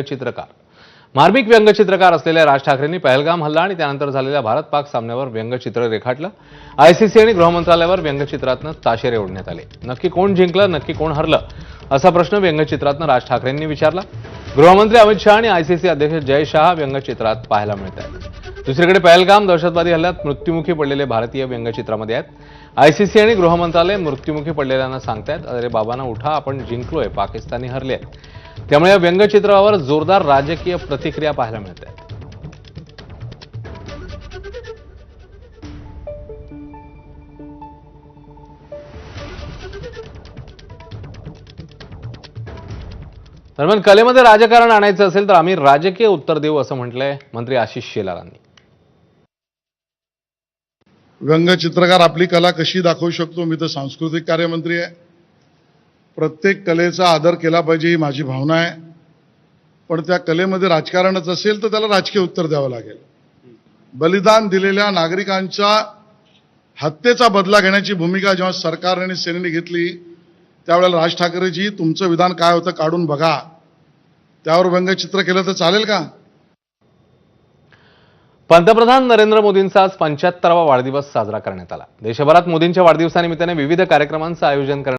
चित्रकार मार्मिक व्यंगचित्रकार असलेल्या राज ठाकरेंनी पहलगाम हल्ला आणि त्यानंतर झालेल्या भारत-पाक सामन्यावर व्यंगचित्र रेखाटलं। आयसीसी आणि गृहमंत्रालयावर व्यंगचित्रातनं ताशेरे ओढण्यात आले। नक्की कोण जिंकलं, नक्की कोण हरलं असा प्रश्न व्यंगचित्रातनं राज ठाकरेंनी विचारला। गृहमंत्री अमित शाह आणि आयसीसी अध्यक्ष जय शाह व्यंगचित्रात पाहायला मिळतात। दुसरीकडे पहलगाम दहशतवादी हल्ल्यात मृत्युमुखी पडलेले भारतीय व्यंगचित्रामध्ये आहेत। आयसीसी आणि गृहमंत्रालय मृत्युमुखी पडलेल्यांना सांगतायत, अरे बाबांना उठा, आपण जिंकलोय, पाकिस्तानी हरले। त्यामुळे या व्यंगचित्रावर जोरदार राजकीय प्रतिक्रिया पाहायला मिळतात। दरम्यान कलेमध्ये राजकारण आणायचं असेल तर आम्ही राजकीय उत्तर देऊ असं म्हटलंय मंत्री आशिष शेलारांनी। व्यंगचित्रकार आपली कला कशी दाखवू शकतो? मी तर सांस्कृतिक कार्यमंत्री आहे। प्रत्येक कलेचा आदर केला पाहिजे ही माझी भावना आहे, पण त्या कलेमध्ये राजकारणच असेल तर त्याला राजकीय उत्तर द्यावं लागेल। बलिदान दिलेल्या नागरिकांच्या हत्येचा बदला घेण्याची भूमिका जेव्हा सरकार आणि सेनेने घेतली त्यावेळेला राज ठाकरेजी तुमचं विधान काय होतं काढून बघा, त्यावर व्यंगचित्र केलं तर चालेल का? पंतप्रधान नरेंद्र मोदींचा आज 75वा वाढदिवस साजरा करण्यात आला। देशभरात मोदींच्या वाढदिवसानिमित्ताने विविध कार्यक्रमांचं आयोजन करण्यात